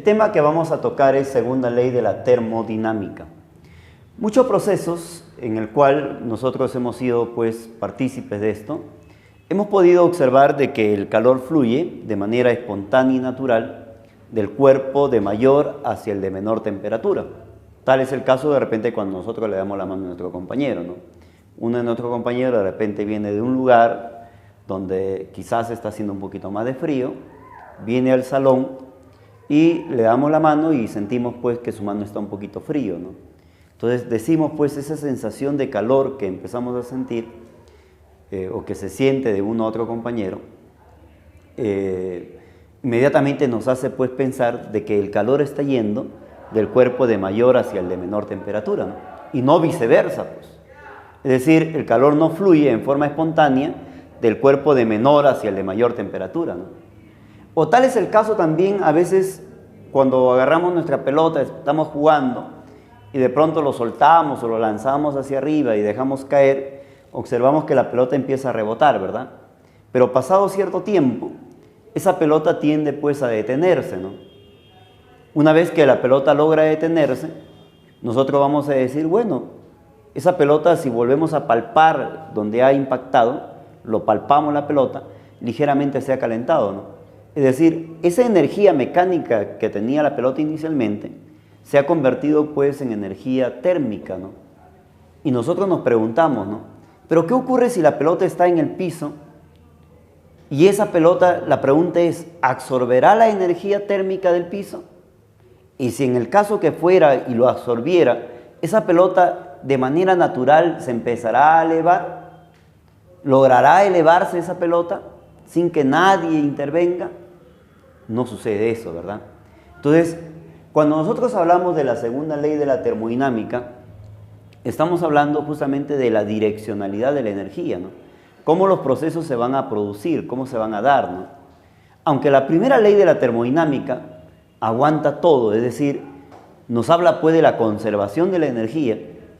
El tema que vamos a tocar es segunda ley de la termodinámica. Muchos procesos en el cual nosotros hemos sido partícipes de esto, hemos podido observar de que el calor fluye de manera espontánea y natural del cuerpo de mayor hacia el de menor temperatura. Tal es el caso de repente cuando nosotros le damos la mano a nuestro compañero, ¿no? Uno de nuestros compañeros de repente viene de un lugar donde quizás está haciendo un poquito más de frío, viene al salón y le damos la mano y sentimos que su mano está un poquito frío, ¿no? Entonces decimos esa sensación de calor que empezamos a sentir o que se siente de uno a otro compañero, inmediatamente nos hace pensar de que el calor está yendo del cuerpo de mayor hacia el de menor temperatura, ¿no? Y no viceversa, Es decir, el calor no fluye en forma espontánea del cuerpo de menor hacia el de mayor temperatura, ¿no? O tal es el caso también a veces cuando agarramos nuestra pelota, estamos jugando y de pronto lo soltamos o lo lanzamos hacia arriba y dejamos caer, observamos que la pelota empieza a rebotar, ¿verdad? Pero pasado cierto tiempo, esa pelota tiende a detenerse, ¿no? Una vez que la pelota logra detenerse, nosotros vamos a decir, bueno, esa pelota, si volvemos a palpar donde ha impactado, lo palpamos la pelota, ligeramente se ha calentado, ¿no? Es decir, esa energía mecánica que tenía la pelota inicialmente se ha convertido en energía térmica, ¿no? Y nosotros nos preguntamos, ¿no? ¿Pero qué ocurre si la pelota está en el piso? Y esa pelota, la pregunta es, ¿absorberá la energía térmica del piso? Y si en el caso que fuera y lo absorbiera, esa pelota de manera natural se empezará a elevar. ¿Logrará elevarse esa pelota sin que nadie intervenga? No sucede eso, ¿verdad? Entonces, cuando nosotros hablamos de la segunda ley de la termodinámica, estamos hablando justamente de la direccionalidad de la energía, ¿no? Cómo los procesos se van a producir, cómo se van a dar, ¿no? Aunque la primera ley de la termodinámica aguanta todo, es decir, nos habla de la conservación de la energía,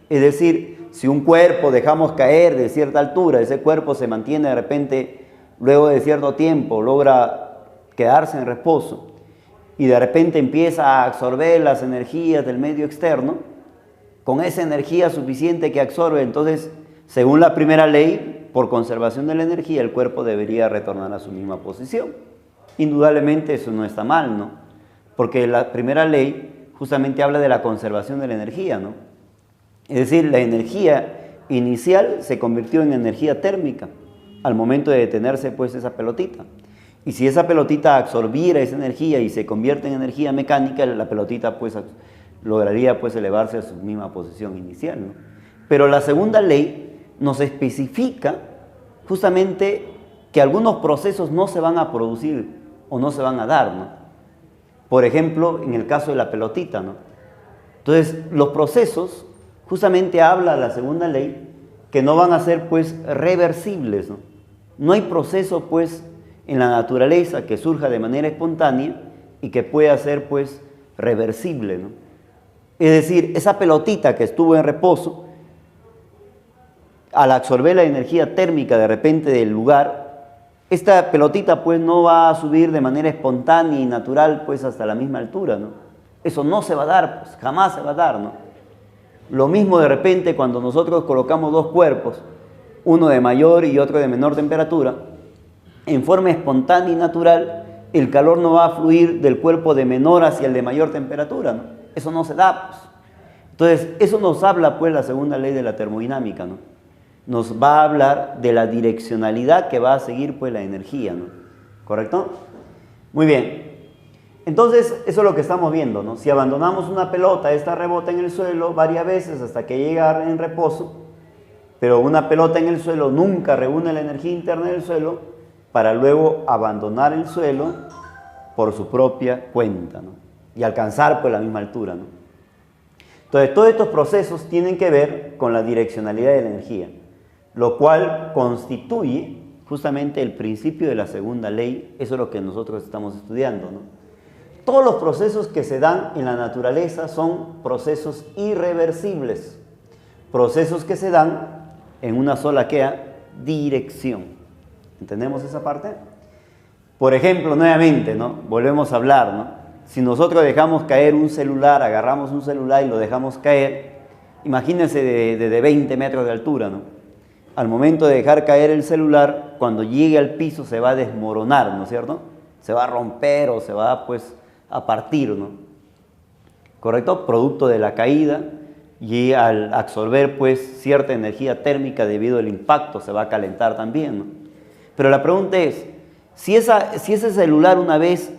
es decir, si un cuerpo dejamos caer de cierta altura, ese cuerpo se mantiene de repente, luego de cierto tiempo, logra quedarse en reposo y de repente empieza a absorber las energías del medio externo, con esa energía suficiente que absorbe, entonces, según la primera ley, por conservación de la energía, el cuerpo debería retornar a su misma posición. Indudablemente eso no está mal, ¿no? Porque la primera ley justamente habla de la conservación de la energía, ¿no? Es decir, la energía inicial se convirtió en energía térmica al momento de detenerse esa pelotita. Y si esa pelotita absorbiera esa energía y se convierte en energía mecánica, la pelotita lograría elevarse a su misma posición inicial, ¿no? Pero la segunda ley nos especifica justamente que algunos procesos no se van a producir o no se van a dar, ¿no? Por ejemplo, en el caso de la pelotita, ¿no? Entonces, los procesos, justamente habla la segunda ley, que no van a ser reversibles, ¿no? No hay proceso en la naturaleza que surja de manera espontánea y que pueda ser reversible, ¿no? Es decir, esa pelotita que estuvo en reposo, al absorber la energía térmica de repente del lugar, esta pelotita no va a subir de manera espontánea y natural hasta la misma altura, ¿no? Eso no se va a dar, jamás se va a dar, ¿no? Lo mismo de repente cuando nosotros colocamos dos cuerpos, uno de mayor y otro de menor temperatura, en forma espontánea y natural, el calor no va a fluir del cuerpo de menor hacia el de mayor temperatura, ¿no? Eso no se da, Entonces, eso nos habla la segunda ley de la termodinámica, ¿no? Nos va a hablar de la direccionalidad que va a seguir la energía, ¿no? ¿Correcto? Muy bien. Entonces, eso es lo que estamos viendo, ¿no? Si abandonamos una pelota, esta rebota en el suelo varias veces hasta que llega en reposo, pero una pelota en el suelo nunca reúne la energía interna del suelo para luego abandonar el suelo por su propia cuenta, ¿no? Y alcanzar la misma altura, ¿no? Entonces, todos estos procesos tienen que ver con la direccionalidad de la energía, lo cual constituye justamente el principio de la segunda ley. Eso es lo que nosotros estamos estudiando, ¿no? Todos los procesos que se dan en la naturaleza son procesos irreversibles, procesos que se dan en una sola dirección. ¿Entendemos esa parte? Por ejemplo, nuevamente, ¿no? Volvemos a hablar, ¿no? si nosotros dejamos caer un celular, agarramos un celular y lo dejamos caer, imagínense de 20 metros de altura, ¿no? Al momento de dejar caer el celular, cuando llegue al piso se va a desmoronar, ¿no es cierto? Se va a romper o se va pues a partir, ¿no? ¿Correcto? Producto de la caída, y al absorber pues cierta energía térmica debido al impacto se va a calentar también, ¿no? Pero la pregunta es, si ese celular una vez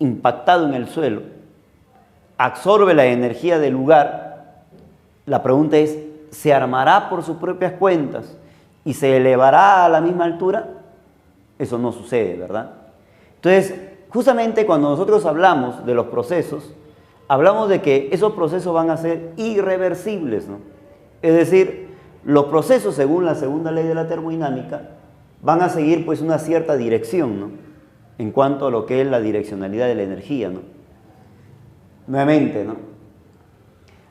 impactado en el suelo absorbe la energía del lugar, la pregunta es, ¿se armará por sus propias cuentas y se elevará a la misma altura? Eso no sucede, ¿verdad? Entonces, justamente cuando nosotros hablamos de los procesos, hablamos de que esos procesos van a ser irreversibles, ¿no? Es decir, los procesos, según la segunda ley de la termodinámica, van a seguir pues una cierta dirección, ¿no? En cuanto a lo que es la direccionalidad de la energía, ¿no? Nuevamente, ¿no?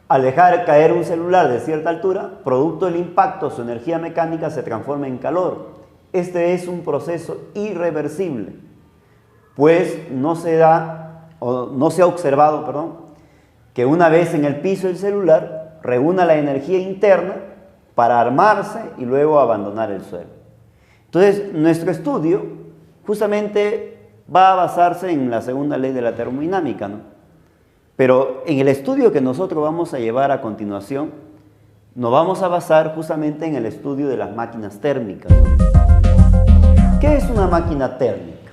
Al dejar caer un celular de cierta altura, producto del impacto, su energía mecánica se transforma en calor. Este es un proceso irreversible, pues no se ha observado, que una vez en el piso del celular reúna la energía interna para armarse y luego abandonar el suelo. Entonces, nuestro estudio justamente va a basarse en la segunda ley de la termodinámica, ¿no? Pero en el estudio que nosotros vamos a llevar a continuación, nos vamos a basar justamente en el estudio de las máquinas térmicas, ¿no? ¿Qué es una máquina térmica?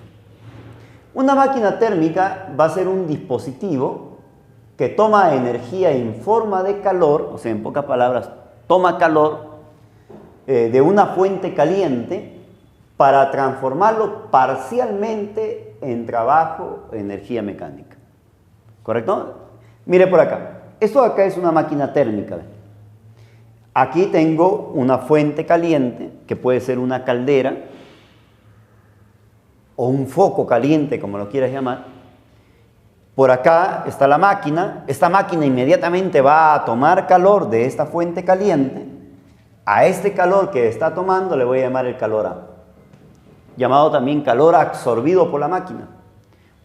Una máquina térmica va a ser un dispositivo que toma energía en forma de calor, o sea, en pocas palabras, toma calor de una fuente caliente para transformarlo parcialmente en trabajo, energía mecánica. ¿Correcto? Mire por acá. Esto de acá es una máquina térmica. Aquí tengo una fuente caliente, que puede ser una caldera o un foco caliente, como lo quieras llamar. Por acá está la máquina. Esta máquina inmediatamente va a tomar calor de esta fuente caliente. A este calor que está tomando le voy a llamar el calor A, llamado también calor absorbido por la máquina.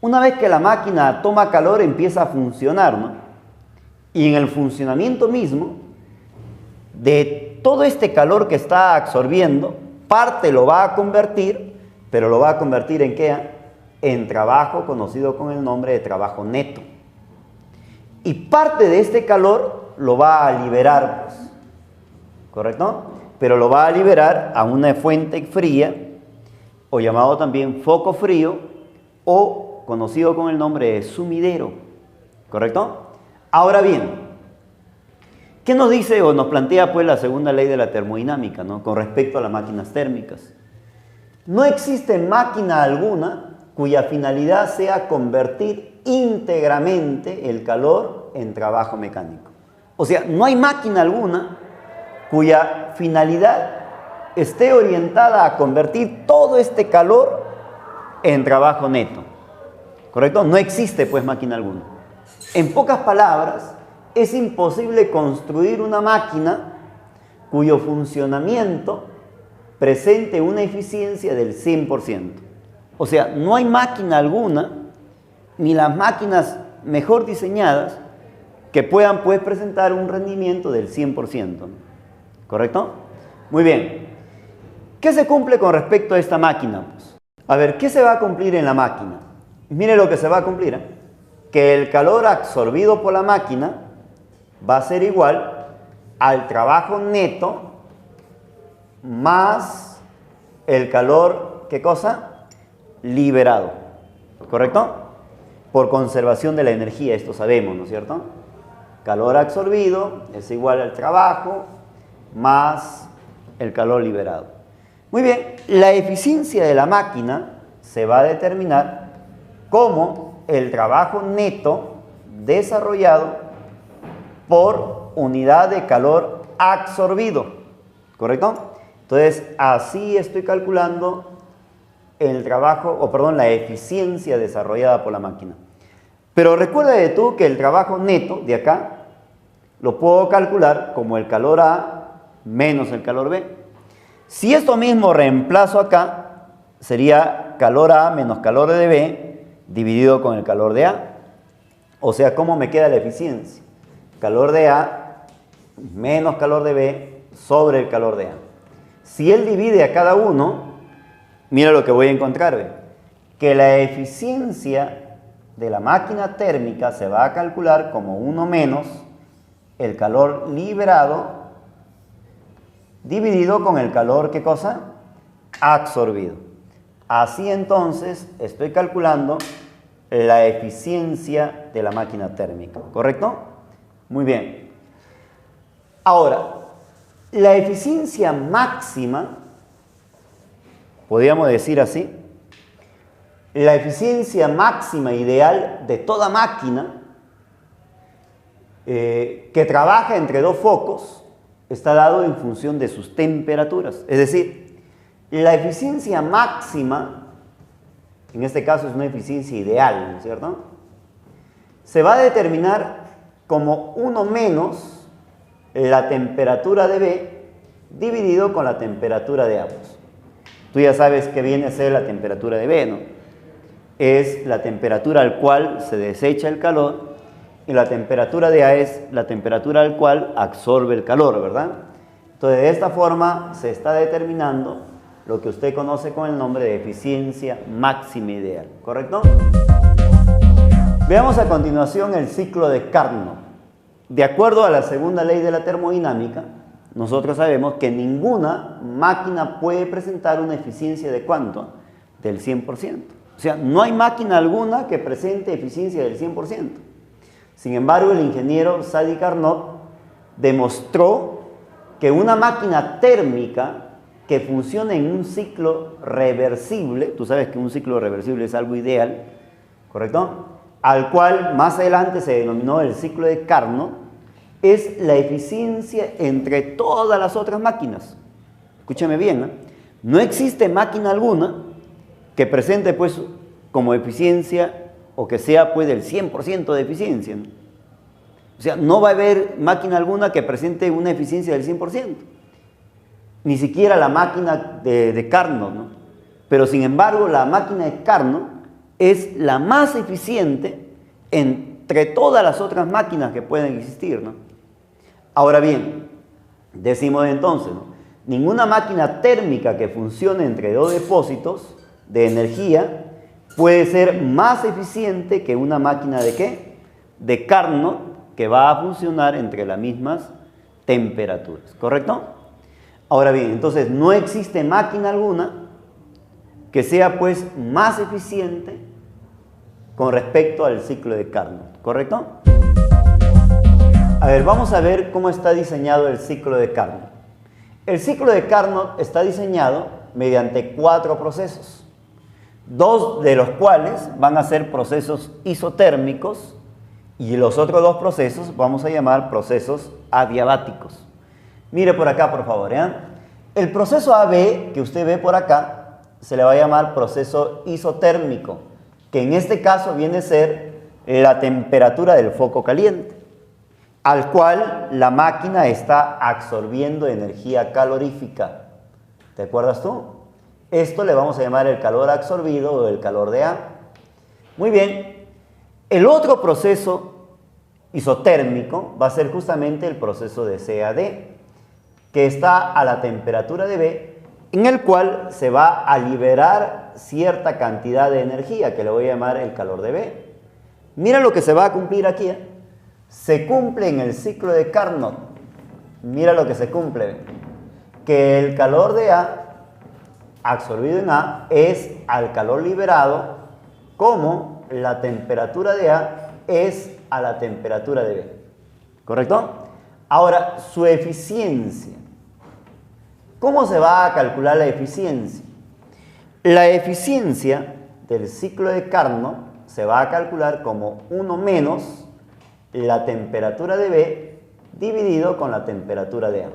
Una vez que la máquina toma calor, empieza a funcionar, ¿no? Y en el funcionamiento mismo, de todo este calor que está absorbiendo, parte lo va a convertir, pero lo va a convertir ¿en qué? En trabajo conocido con el nombre de trabajo neto. Y parte de este calor lo va a liberar, pues, ¿correcto? Pero lo va a liberar a una fuente fría, o llamado también foco frío, o conocido con el nombre de sumidero, ¿correcto? Ahora bien, ¿qué nos dice o nos plantea pues la segunda ley de la termodinámica, ¿no? Con respecto a las máquinas térmicas? No existe máquina alguna cuya finalidad sea convertir íntegramente el calor en trabajo mecánico. O sea, no hay máquina alguna cuya finalidad esté orientada a convertir todo este calor en trabajo neto. ¿Correcto? No existe pues máquina alguna. En pocas palabras, es imposible construir una máquina cuyo funcionamiento presente una eficiencia del 100%. O sea, no hay máquina alguna, ni las máquinas mejor diseñadas, que puedan pues presentar un rendimiento del 100%, ¿no? ¿Correcto? Muy bien. ¿Qué se cumple con respecto a esta máquina? Pues, a ver, ¿qué se va a cumplir en la máquina? Mire lo que se va a cumplir, ¿eh? Que el calor absorbido por la máquina va a ser igual al trabajo neto más el calor, ¿qué cosa? Liberado, ¿correcto? Por conservación de la energía, esto sabemos, ¿no es cierto? Calor absorbido es igual al trabajo más el calor liberado. Muy bien, la eficiencia de la máquina se va a determinar como el trabajo neto desarrollado por unidad de calor absorbido, ¿correcto? Entonces, así estoy calculando el trabajo, o perdón, la eficiencia desarrollada por la máquina. Pero recuerda de tú que el trabajo neto de acá lo puedo calcular como el calor A menos el calor B. Si esto mismo reemplazo acá, sería calor A menos calor de B dividido con el calor de A. O sea, ¿cómo me queda la eficiencia? Calor de A menos calor de B sobre el calor de A. Si él divide a cada uno, mira lo que voy a encontrar, ¿ve? Que la eficiencia de la máquina térmica se va a calcular como 1 menos el calor liberado dividido con el calor, ¿qué cosa? Absorbido. Así entonces estoy calculando la eficiencia de la máquina térmica, ¿correcto? Muy bien. Ahora, la eficiencia máxima, podríamos decir así, la eficiencia máxima ideal de toda máquina que trabaja entre dos focos está dado en función de sus temperaturas. Es decir, la eficiencia máxima, en este caso es una eficiencia ideal, ¿no es cierto? Se va a determinar como 1 menos la temperatura de B dividido con la temperatura de A. Tú ya sabes que viene a ser la temperatura de B, ¿no? Es la temperatura al cual se desecha el calor y la temperatura de A es la temperatura al cual absorbe el calor, ¿verdad? Entonces, de esta forma se está determinando lo que usted conoce con el nombre de eficiencia máxima ideal, ¿correcto? Veamos a continuación el ciclo de Carnot. De acuerdo a la segunda ley de la termodinámica, nosotros sabemos que ninguna máquina puede presentar una eficiencia de ¿cuánto? Del 100%. O sea, no hay máquina alguna que presente eficiencia del 100%. Sin embargo, el ingeniero Sadi Carnot demostró que una máquina térmica que funcione en un ciclo reversible, tú sabes que un ciclo reversible es algo ideal, ¿correcto? Al cual más adelante se denominó el ciclo de Carnot, es la eficiencia entre todas las otras máquinas. Escúchame bien, ¿eh? No existe máquina alguna que presente pues como eficiencia o que sea pues del 100% de eficiencia, ¿no? O sea, no va a haber máquina alguna que presente una eficiencia del 100%. Ni siquiera la máquina de Carnot, ¿no? Pero sin embargo, la máquina de Carnot es la más eficiente entre todas las otras máquinas que pueden existir, ¿no? Ahora bien, decimos entonces, ¿no? Ninguna máquina térmica que funcione entre dos depósitos de energía puede ser más eficiente que una máquina ¿de qué? De Carnot, que va a funcionar entre las mismas temperaturas, ¿correcto? Ahora bien, entonces no existe máquina alguna que sea pues más eficiente con respecto al ciclo de Carnot, ¿correcto? A ver, vamos a ver cómo está diseñado el ciclo de Carnot. El ciclo de Carnot está diseñado mediante 4 procesos, 2 de los cuales van a ser procesos isotérmicos y los otros 2 procesos vamos a llamar procesos adiabáticos. Mire por acá, por favor, ¿eh? El proceso AB que usted ve por acá se le va a llamar proceso isotérmico, que en este caso viene a ser la temperatura del foco caliente, al cual la máquina está absorbiendo energía calorífica. ¿Te acuerdas tú? Esto le vamos a llamar el calor absorbido o el calor de A. Muy bien. El otro proceso isotérmico va a ser justamente el proceso de CAD, que está a la temperatura de B, en el cual se va a liberar cierta cantidad de energía, que le voy a llamar el calor de B. Mira lo que se va a cumplir aquí, ¿eh? Se cumple en el ciclo de Carnot. Mira lo que se cumple. Que el calor de A, absorbido en A, es al calor liberado, como la temperatura de A es a la temperatura de B. ¿Correcto? Ahora, su eficiencia. ¿Cómo se va a calcular la eficiencia? La eficiencia del ciclo de Carnot se va a calcular como 1 menos la temperatura de B dividido con la temperatura de A.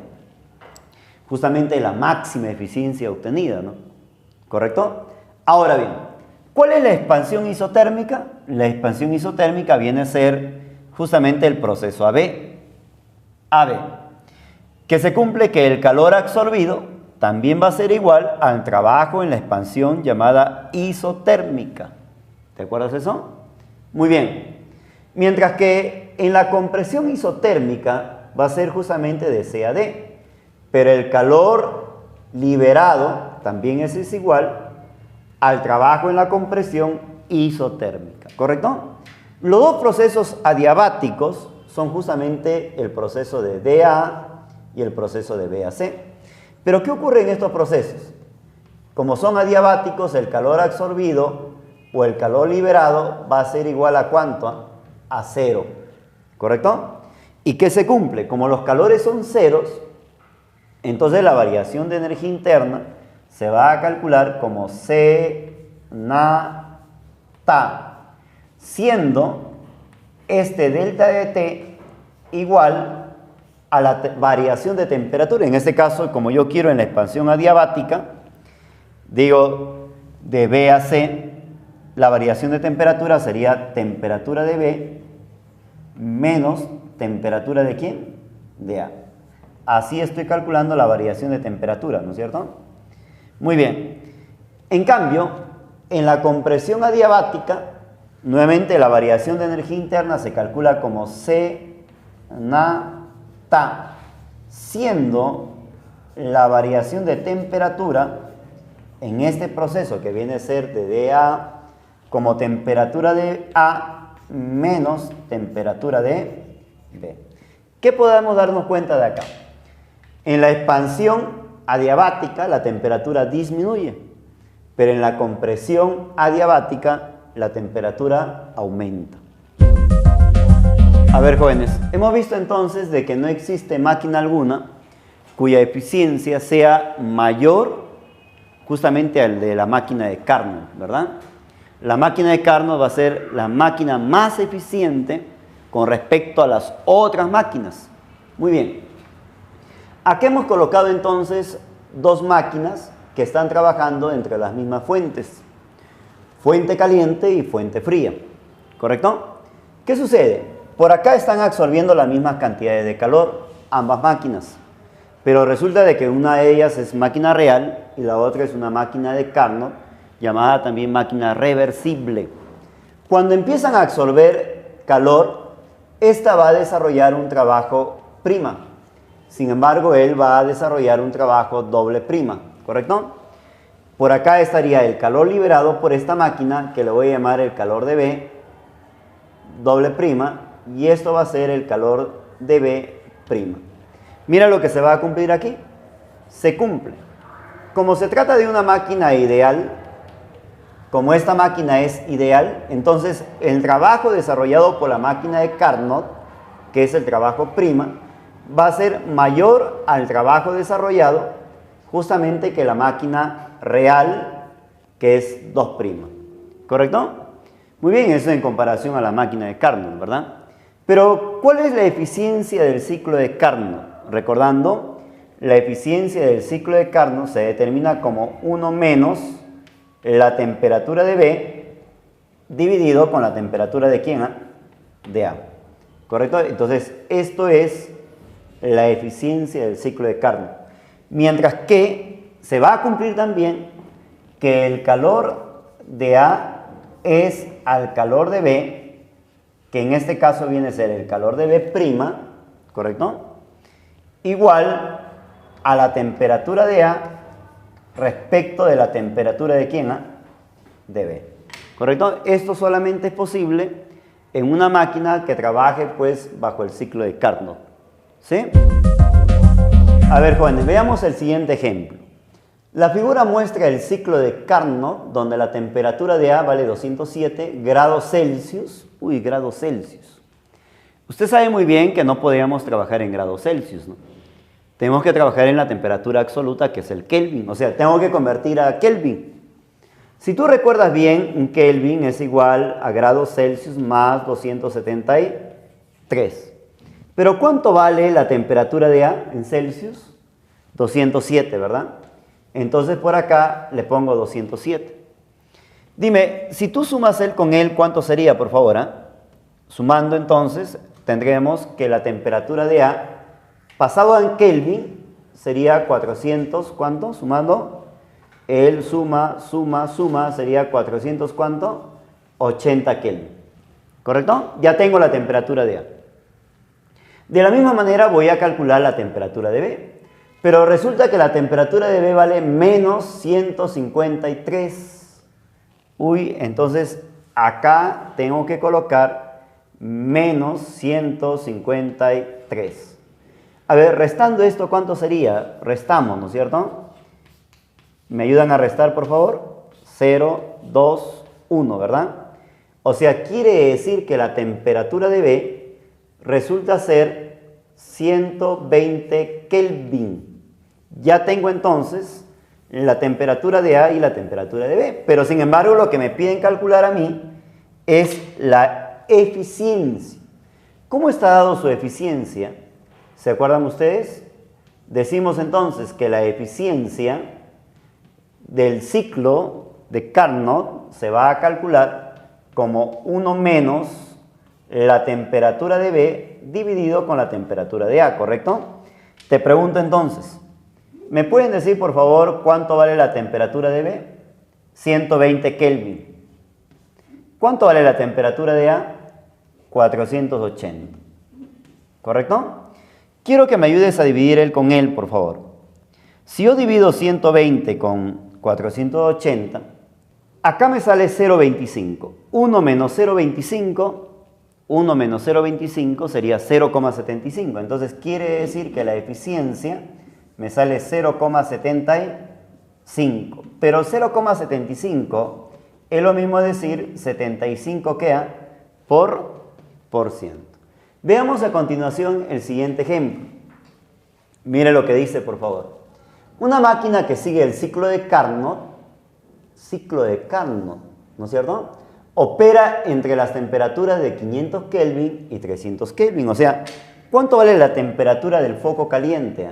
Justamente la máxima eficiencia obtenida, ¿no? ¿Correcto? Ahora bien, ¿cuál es la expansión isotérmica? La expansión isotérmica viene a ser justamente el proceso AB, que se cumple que el calor absorbido también va a ser igual al trabajo en la expansión llamada isotérmica. ¿Te acuerdas de eso? Muy bien. Mientras que en la compresión isotérmica va a ser justamente de C a D, pero el calor liberado también es igual al trabajo en la compresión isotérmica, ¿correcto? Los dos procesos adiabáticos son justamente el proceso de DA y el proceso de BAC. Pero ¿qué ocurre en estos procesos? Como son adiabáticos, el calor absorbido o el calor liberado va a ser igual a ¿cuánto? A cero, ¿correcto? ¿Y qué se cumple? Como los calores son ceros, entonces la variación de energía interna se va a calcular como C na ta, siendo este delta de T igual a la variación de temperatura. En este caso, como yo quiero en la expansión adiabática, digo de B a C, la variación de temperatura sería temperatura de B menos temperatura de ¿quién? De A. Así estoy calculando la variación de temperatura, ¿no es cierto? Muy bien. En cambio, en la compresión adiabática, nuevamente la variación de energía interna se calcula como C na ta, siendo la variación de temperatura en este proceso que viene a ser de dA como temperatura de A menos temperatura de B. ¿Qué podemos darnos cuenta de acá? En la expansión adiabática la temperatura disminuye, pero en la compresión adiabática la temperatura aumenta. A ver, jóvenes, hemos visto entonces de que no existe máquina alguna cuya eficiencia sea mayor justamente al de la máquina de Carnot, ¿verdad? La máquina de Carnot va a ser la máquina más eficiente con respecto a las otras máquinas. Muy bien. Aquí hemos colocado entonces dos máquinas que están trabajando entre las mismas fuentes. Fuente caliente y fuente fría, ¿correcto? ¿Qué sucede? Por acá están absorbiendo las mismas cantidades de calor, ambas máquinas. Pero resulta de que una de ellas es máquina real y la otra es una máquina de Carnot, llamada también máquina reversible. Cuando empiezan a absorber calor, esta va a desarrollar un trabajo prima. Sin embargo, él va a desarrollar un trabajo doble prima, ¿correcto? Por acá estaría el calor liberado por esta máquina, que le voy a llamar el calor de B, doble prima, y esto va a ser el calor de B prima. Mira lo que se va a cumplir aquí. Se cumple. Como se trata de una máquina ideal, como esta máquina es ideal, entonces el trabajo desarrollado por la máquina de Carnot, que es el trabajo prima, va a ser mayor al trabajo desarrollado justamente que la máquina real, que es 2'. ¿Correcto? Muy bien, eso en comparación a la máquina de Carnot, ¿verdad? Pero, ¿cuál es la eficiencia del ciclo de Carnot? Recordando, la eficiencia del ciclo de Carnot se determina como 1 menos la temperatura de B dividido con la temperatura de ¿quién? De A. ¿Correcto? Entonces, esto es la eficiencia del ciclo de Carnot. Mientras que se va a cumplir también que el calor de A es al calor de B, que en este caso viene a ser el calor de B', ¿correcto? Igual a la temperatura de A respecto de la temperatura de ¿quién? De B. ¿Correcto? Esto solamente es posible en una máquina que trabaje pues bajo el ciclo de Carnot. ¿Sí? A ver, jóvenes, veamos el siguiente ejemplo. La figura muestra el ciclo de Carnot, donde la temperatura de A vale 207 grados Celsius. Uy, grados Celsius. Usted sabe muy bien que no podríamos trabajar en grados Celsius, ¿no? Tenemos que trabajar en la temperatura absoluta, que es el Kelvin. O sea, tengo que convertir a Kelvin. Si tú recuerdas bien, un Kelvin es igual a grados Celsius más 273. Pero ¿cuánto vale la temperatura de A en Celsius? 207, ¿verdad? Entonces por acá le pongo 207. Dime, si tú sumas él con él, ¿cuánto sería, por favor? Sumando entonces, tendremos que la temperatura de A, pasado en Kelvin, sería 400, ¿cuánto? Sumando, él suma, sería 400, ¿cuánto? 80 Kelvin. ¿Correcto? Ya tengo la temperatura de A. De la misma manera voy a calcular la temperatura de B. Pero resulta que la temperatura de B vale menos 153. Uy, entonces acá tengo que colocar menos 153. A ver, restando esto, ¿cuánto sería? Restamos, ¿no es cierto? ¿Me ayudan a restar, por favor? 0, 2, 1, ¿verdad? O sea, quiere decir que la temperatura de B resulta ser 120 Kelvin. Ya tengo entonces la temperatura de A y la temperatura de B. Pero sin embargo, lo que me piden calcular a mí es la eficiencia. ¿Cómo está dado su eficiencia? ¿Se acuerdan ustedes? Decimos entonces que la eficiencia del ciclo de Carnot se va a calcular como 1 menos la temperatura de B dividido con la temperatura de A, ¿correcto? Te pregunto entonces, ¿me pueden decir por favor cuánto vale la temperatura de B? 120 Kelvin. ¿Cuánto vale la temperatura de A? 480. ¿Correcto? Quiero que me ayudes a dividir él con él, por favor. Si yo divido 120 con 480, acá me sale 0,25. 1 menos 0,25 sería 0,75. Entonces quiere decir que la eficiencia me sale 0,75. Pero 0,75 es lo mismo decir 75 ¿qué? Por ciento. Veamos a continuación el siguiente ejemplo. Mire lo que dice, por favor. Una máquina que sigue el ciclo de Carnot, ¿no es cierto? Opera entre las temperaturas de 500 Kelvin y 300 Kelvin. O sea, ¿cuánto vale la temperatura del foco caliente?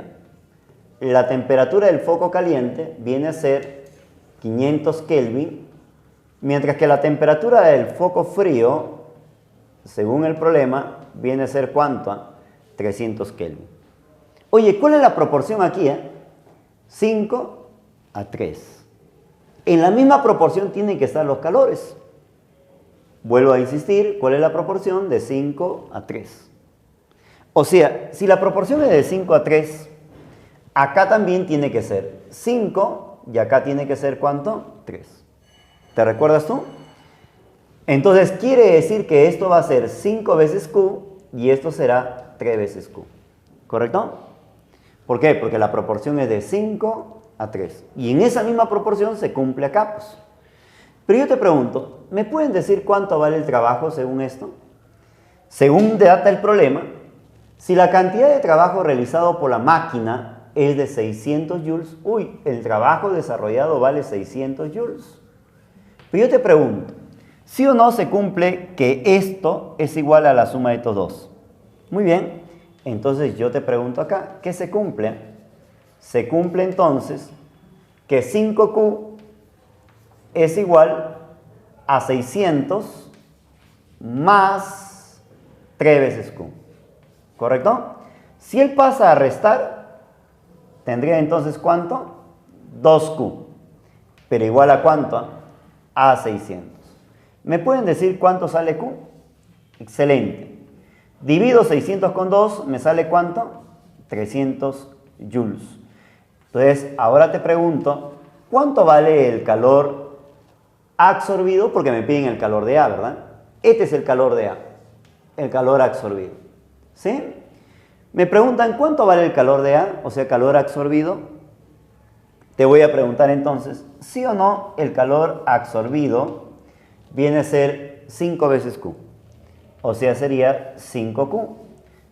La temperatura del foco caliente viene a ser 500 Kelvin, mientras que la temperatura del foco frío, según el problema, viene a ser ¿cuánto? 300 Kelvin. Oye, ¿cuál es la proporción aquí? 5 a 3. En la misma proporción tienen que estar los calores. Vuelvo a insistir, ¿cuál es la proporción? De 5 a 3. O sea, si la proporción es de 5 a 3, acá también tiene que ser 5 y acá tiene que ser ¿cuánto? 3. ¿Te recuerdas tú? Entonces quiere decir que esto va a ser 5 veces Q y esto será 3 veces Q. ¿Correcto? ¿Por qué? Porque la proporción es de 5 a 3. Y en esa misma proporción se cumple acá, pues. Pero yo te pregunto, ¿me pueden decir cuánto vale el trabajo según esto? Según data el problema, si la cantidad de trabajo realizado por la máquina es de 600 joules, uy, el trabajo desarrollado vale 600 joules. Pero yo te pregunto, ¿sí o no se cumple que esto es igual a la suma de estos dos? Muy bien, entonces yo te pregunto acá, ¿qué se cumple? Se cumple entonces que 5Q es igual a 600 más 3 veces Q. ¿Correcto? Si él pasa a restar, tendría entonces ¿cuánto? 2Q. Pero igual a ¿cuánto? A 600. ¿Me pueden decir cuánto sale Q? Excelente. Divido 600 con 2, ¿me sale cuánto? 300 joules. Entonces, ahora te pregunto, ¿cuánto vale el calor absorbido? Porque me piden el calor de A, ¿verdad? Este es el calor de A, el calor absorbido. ¿Sí? Me preguntan, ¿cuánto vale el calor de A? O sea, calor absorbido. Te voy a preguntar entonces, ¿sí o no el calor absorbido viene a ser 5 veces Q? O sea, sería 5Q.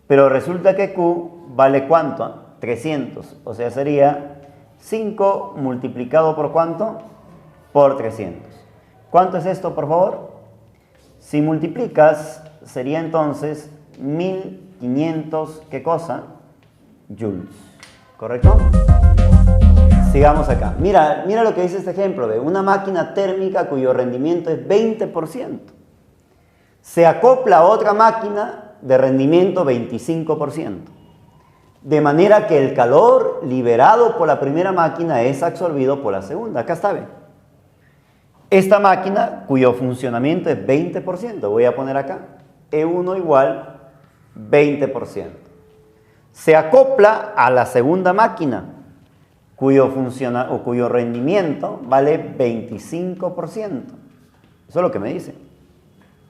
Pero resulta que Q vale ¿cuánto? 300. O sea, sería 5 multiplicado por ¿cuánto? Por 300. ¿Cuánto es esto, por favor? Si multiplicas, sería entonces 1500, ¿qué cosa? Joules. ¿Correcto? Sigamos acá. Mira lo que dice este ejemplo de una máquina térmica cuyo rendimiento es 20%. Se acopla a otra máquina de rendimiento 25%. De manera que el calor liberado por la primera máquina es absorbido por la segunda. Acá está, ¿ve? Esta máquina cuyo funcionamiento es 20%, voy a poner acá, E1 igual 20%. Se acopla a la segunda máquina, cuyo rendimiento vale 25%. Eso es lo que me dice.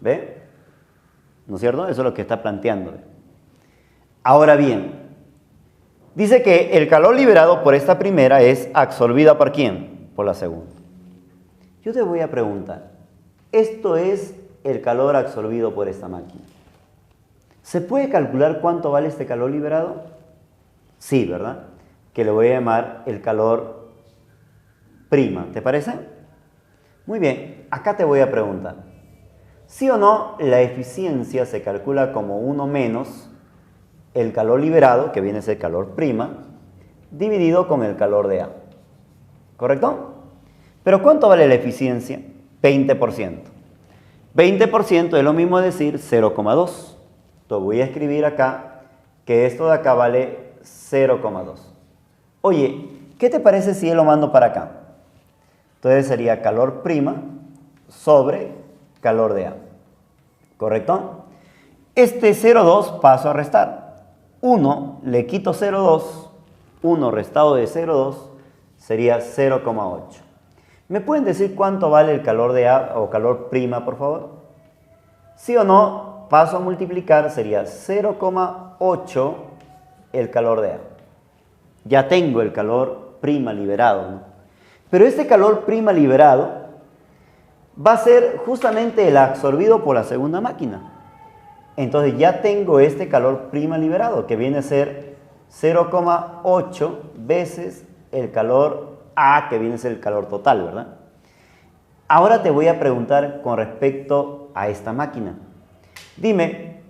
¿Ve? ¿No es cierto? Eso es lo que está planteando. Ahora bien, dice que el calor liberado por esta primera es absorbida por ¿quién? Por la segunda. Yo te voy a preguntar, esto es el calor absorbido por esta máquina. ¿Se puede calcular cuánto vale este calor liberado? Sí, ¿verdad? Que le voy a llamar el calor prima. ¿Te parece? Muy bien, acá te voy a preguntar. ¿Sí o no la eficiencia se calcula como 1 menos el calor liberado, que viene a ser calor prima, dividido con el calor de A? ¿Correcto? ¿Pero cuánto vale la eficiencia? 20%. 20% es lo mismo decir 0,2. Entonces voy a escribir acá que esto de acá vale 0,2. Oye, ¿qué te parece si yo lo mando para acá? Entonces sería calor prima sobre calor de A. ¿Correcto? Este 0,2 paso a restar. 1 le quito 0,2. 1 restado de 0,2 sería 0,8. ¿Me pueden decir cuánto vale el calor de A o calor prima, por favor? ¿Sí o no? Paso a multiplicar, sería 0,8 el calor de A. Ya tengo el calor prima liberado, ¿no? Pero este calor prima liberado va a ser justamente el absorbido por la segunda máquina. Entonces ya tengo este calor prima liberado, que viene a ser 0,8 veces el calor A, que viene a ser el calor total, ¿verdad? Ahora te voy a preguntar con respecto a esta máquina. Dime,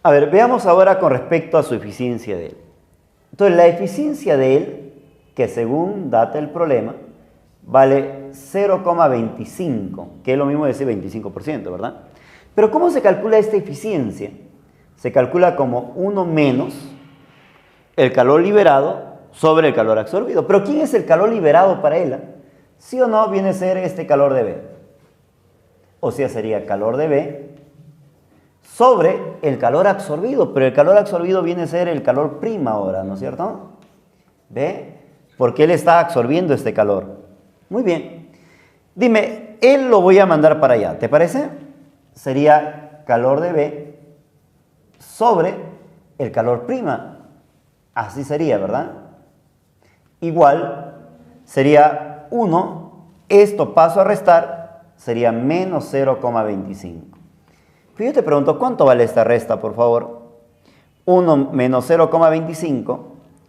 a ver, veamos ahora con respecto a su eficiencia de él. Entonces, la eficiencia de él, que según data el problema, vale 0,25, que es lo mismo decir 25%, ¿verdad? Pero ¿cómo se calcula esta eficiencia? Se calcula como 1 menos el calor liberado sobre el calor absorbido. ¿Pero quién es el calor liberado para él? ¿Sí o no viene a ser este calor de B? O sea, sería calor de B sobre el calor absorbido, pero el calor absorbido viene a ser el calor prima ahora, ¿no es cierto? ¿Ve? Porque él está absorbiendo este calor. Muy bien. Dime, él lo voy a mandar para allá, ¿te parece? Sería calor de B sobre el calor prima. Así sería, ¿verdad? Igual sería 1, esto paso a restar, sería menos 0,25. Pero yo te pregunto, ¿cuánto vale esta resta, por favor? 1 menos 0,25,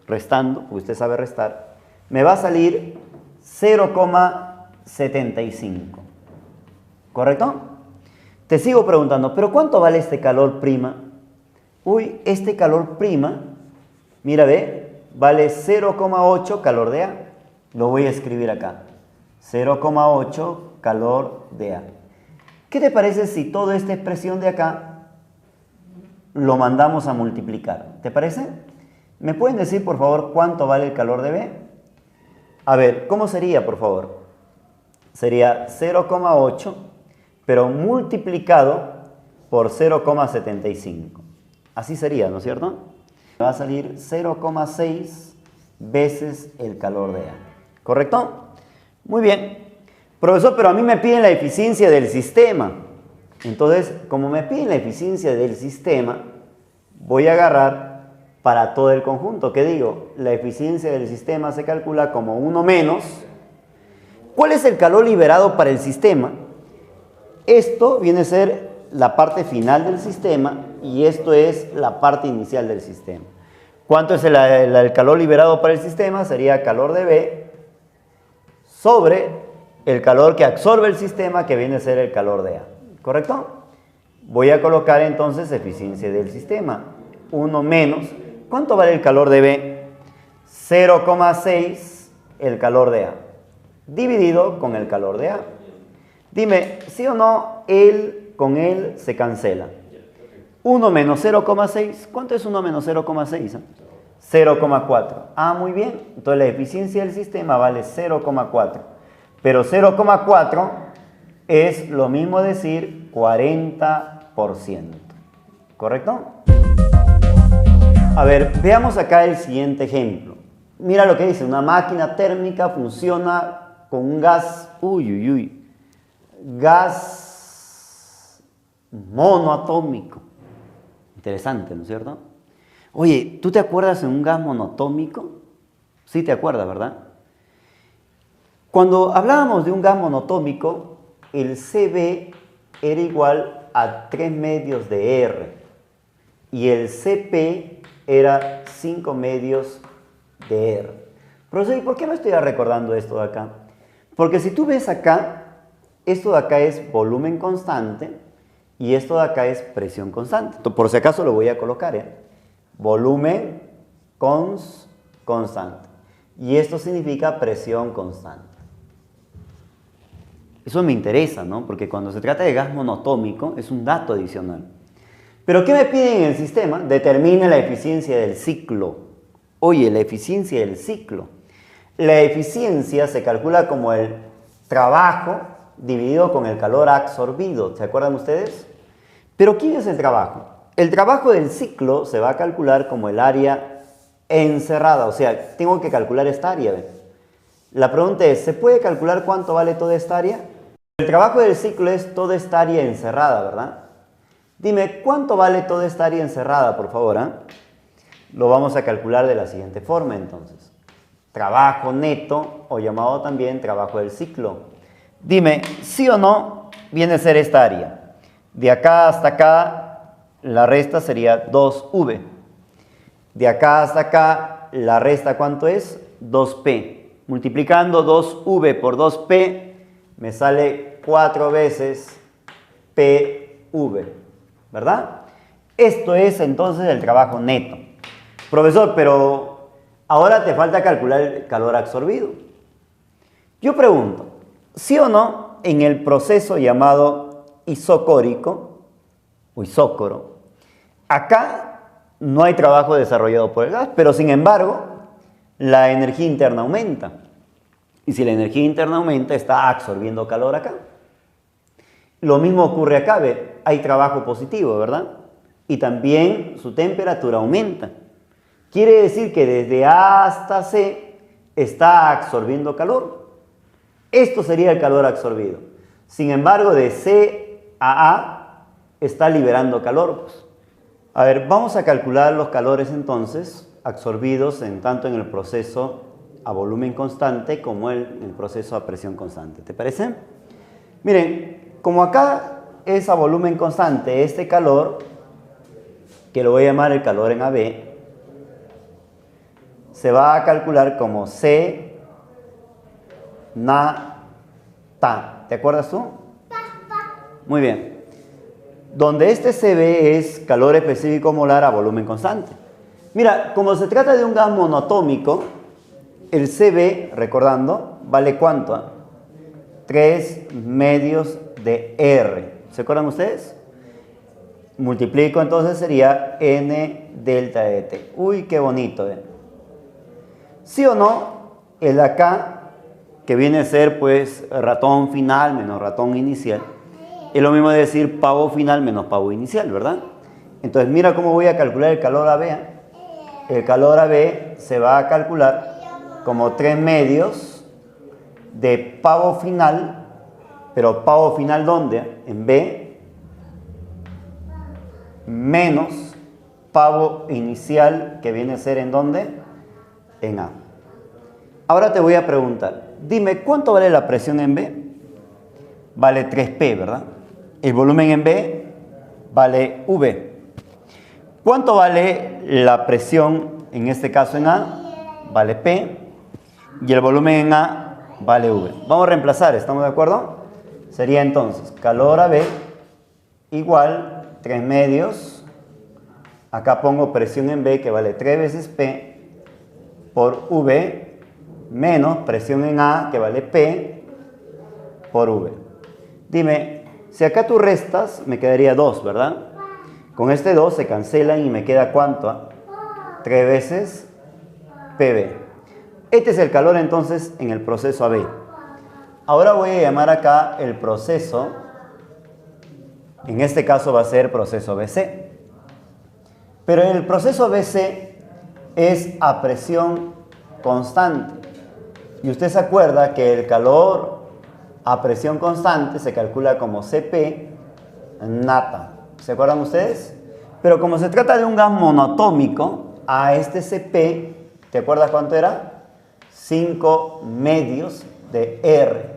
restando, porque usted sabe restar, me va a salir 0,75. ¿Correcto? Te sigo preguntando, ¿pero cuánto vale este calor prima? Uy, este calor prima, mira, ve, vale 0,8 calor de A. Lo voy a escribir acá. 0,8 calor de A. ¿Qué te parece si toda esta expresión de acá lo mandamos a multiplicar? ¿Te parece? ¿Me pueden decir, por favor, cuánto vale el calor de B? A ver, ¿cómo sería, por favor? Sería 0,8, pero multiplicado por 0,75. Así sería, ¿no es cierto? Va a salir 0,6 veces el calor de A. ¿Correcto? Muy bien. Profesor, pero a mí me piden la eficiencia del sistema. Entonces, como me piden la eficiencia del sistema, voy a agarrar para todo el conjunto. ¿Qué digo? La eficiencia del sistema se calcula como 1 menos. ¿Cuál es el calor liberado para el sistema? Esto viene a ser la parte final del sistema y esto es la parte inicial del sistema. ¿Cuánto es el calor liberado para el sistema? Sería calor de B sobre el calor que absorbe el sistema, que viene a ser el calor de A. ¿Correcto? Voy a colocar entonces eficiencia del sistema. 1 menos, ¿cuánto vale el calor de B? 0,6 el calor de A, dividido con el calor de A. Dime, ¿sí o no? Él con él se cancela. 1 menos 0,6, ¿cuánto es 1 menos 0,6? 0,4. Ah, muy bien. Entonces la eficiencia del sistema vale 0,4. Pero 0,4 es lo mismo decir 40%. ¿Correcto? A ver, veamos acá el siguiente ejemplo. Mira lo que dice, una máquina térmica funciona con un gas, gas monoatómico. Interesante, ¿no es cierto? Oye, ¿tú te acuerdas de un gas monoatómico? Sí te acuerdas, ¿verdad? Cuando hablábamos de un gas monoatómico, el Cb era igual a 3 medios de R y el Cp era 5 medios de R. Profesor, ¿y por qué me estoy recordando esto de acá? Porque si tú ves acá, esto de acá es volumen constante y esto de acá es presión constante. Por si acaso lo voy a colocar, ¿eh? Volumen constante. Y esto significa presión constante. Eso me interesa, ¿no? Porque cuando se trata de gas monoatómico es un dato adicional. ¿Pero qué me piden en el sistema? Determine la eficiencia del ciclo. Oye, la eficiencia del ciclo. La eficiencia se calcula como el trabajo dividido con el calor absorbido. ¿Se acuerdan ustedes? ¿Pero quién es el trabajo? El trabajo del ciclo se va a calcular como el área encerrada. O sea, tengo que calcular esta área. ¿Ven? La pregunta es, ¿se puede calcular cuánto vale toda esta área? El trabajo del ciclo es toda esta área encerrada, ¿verdad? Dime, ¿cuánto vale toda esta área encerrada, por favor? Lo vamos a calcular de la siguiente forma, entonces. Trabajo neto, o llamado también trabajo del ciclo. Dime, ¿sí o no viene a ser esta área? De acá hasta acá, la resta sería 2V. De acá hasta acá, la resta, ¿cuánto es? 2P. Multiplicando 2V por 2P, me sale 4 veces PV, ¿verdad? Esto es entonces el trabajo neto. Profesor, pero ahora te falta calcular el calor absorbido. Yo pregunto, ¿sí o no en el proceso llamado isocórico o isócoro, acá no hay trabajo desarrollado por el gas, pero sin embargo, la energía interna aumenta? Y si la energía interna aumenta, está absorbiendo calor acá. Lo mismo ocurre acá, ¿ve? Hay trabajo positivo, ¿verdad? Y también su temperatura aumenta. Quiere decir que desde A hasta C está absorbiendo calor. Esto sería el calor absorbido. Sin embargo, de C a A está liberando calor. A ver, vamos a calcular los calores entonces absorbidos tanto en el proceso a volumen constante como en el proceso a presión constante. ¿Te parece? Miren, como acá es a volumen constante este calor, que lo voy a llamar el calor en AB, se va a calcular como C na ta. ¿Te acuerdas tú? Muy bien. Donde este CB es calor específico molar a volumen constante. Mira, como se trata de un gas monoatómico, el CB, recordando, vale ¿cuánto? 3 medios de R. ¿Se acuerdan ustedes? Multiplico, entonces sería N delta de T. Uy, qué bonito, ¿eh? ¿Sí o no? El de acá, que viene a ser pues ratón final menos ratón inicial, es lo mismo de decir pavo final menos pavo inicial, ¿verdad? Entonces mira cómo voy a calcular el calor AB. El calor AB se va a calcular como 3 medios de pavo final, pero pavo final ¿dónde? En B, menos pavo inicial, que viene a ser ¿en dónde? En A. Ahora te voy a preguntar, dime, ¿cuánto vale la presión en B? Vale 3P, ¿verdad? El volumen en B vale V. ¿Cuánto vale la presión, en este caso en A? Vale P. Y el volumen en A vale V. Vamos a reemplazar, ¿estamos de acuerdo? Sería entonces calor AB igual 3 medios. Acá pongo presión en B que vale 3 veces P por V menos presión en A que vale P por V. Dime, si acá tú restas, me quedaría 2, ¿verdad? Con este 2 se cancelan y me queda ¿cuánto? 3 veces PV. Este es el calor entonces en el proceso AB. Ahora voy a llamar acá el proceso, en este caso va a ser proceso BC. Pero el proceso BC es a presión constante. Y usted se acuerda que el calor a presión constante se calcula como Cp nata. ¿Se acuerdan ustedes? Pero como se trata de un gas monoatómico, a este Cp, ¿te acuerdas cuánto era? 5 medios de R.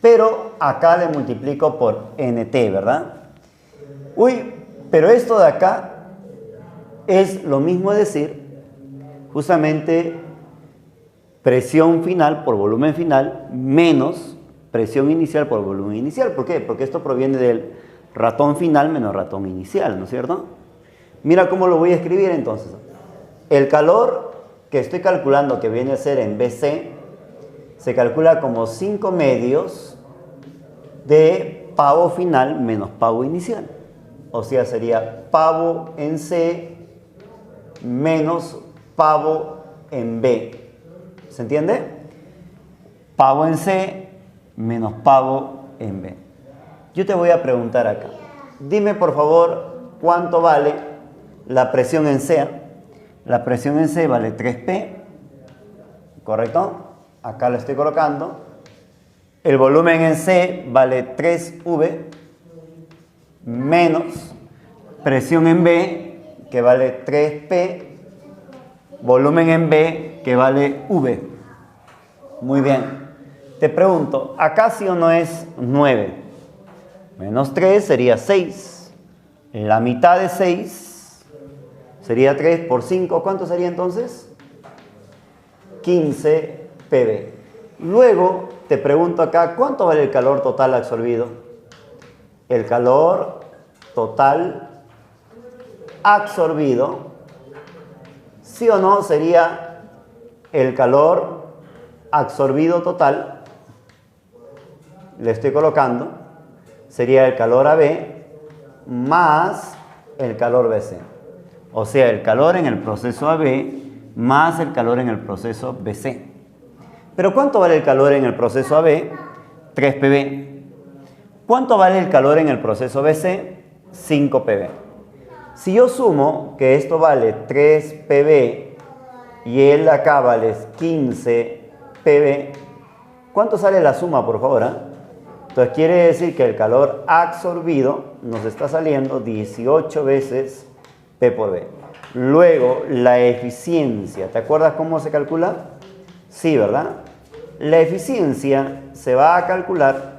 Pero acá le multiplico por Nt, ¿verdad? Uy, pero esto de acá es lo mismo decir, justamente presión final por volumen final menos presión inicial por volumen inicial. ¿Por qué? Porque esto proviene del ratón final menos ratón inicial, ¿no es cierto? Mira cómo lo voy a escribir entonces. El calor que estoy calculando, que viene a ser en BC, se calcula como 5 medios de pavo final menos pavo inicial. O sea, sería pavo en C menos pavo en B. ¿Se entiende? Pavo en C menos pavo en B. Yo te voy a preguntar acá. Dime por favor cuánto vale la presión en C. La presión en C vale 3P. ¿Correcto? Acá lo estoy colocando. El volumen en C vale 3V menos presión en B, que vale 3P, volumen en B, que vale V. Muy bien. Te pregunto, ¿acá sí o no es 9? Menos 3 sería 6. La mitad de 6 sería 3 por 5. ¿Cuánto sería entonces? 15 PB. Luego te pregunto acá, ¿cuánto vale el calor total absorbido? El calor total absorbido, sí o no, sería el calor absorbido total, le estoy colocando, sería el calor AB más el calor BC. O sea, el calor en el proceso AB más el calor en el proceso BC. Pero ¿cuánto vale el calor en el proceso AB? 3 PB. ¿Cuánto vale el calor en el proceso BC? 5 PB. Si yo sumo que esto vale 3 PB y el acá vale 15 PB, ¿cuánto sale la suma, por favor? Entonces quiere decir que el calor absorbido nos está saliendo 18 veces P por B. Luego, la eficiencia. ¿Te acuerdas cómo se calcula? Sí, ¿verdad? La eficiencia se va a calcular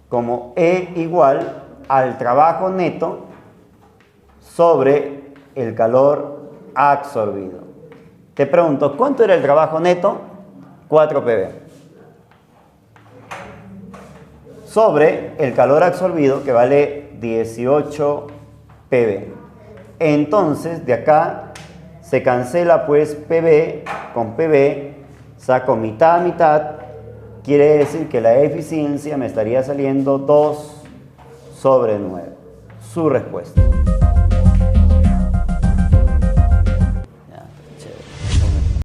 como E igual al trabajo neto sobre el calor absorbido. Te pregunto, ¿cuánto era el trabajo neto? 4 PB. Sobre el calor absorbido, que vale 18 PB. Entonces, de acá se cancela pues PB con PB, saco mitad a mitad, quiere decir que la eficiencia me estaría saliendo 2 sobre 9. Su respuesta.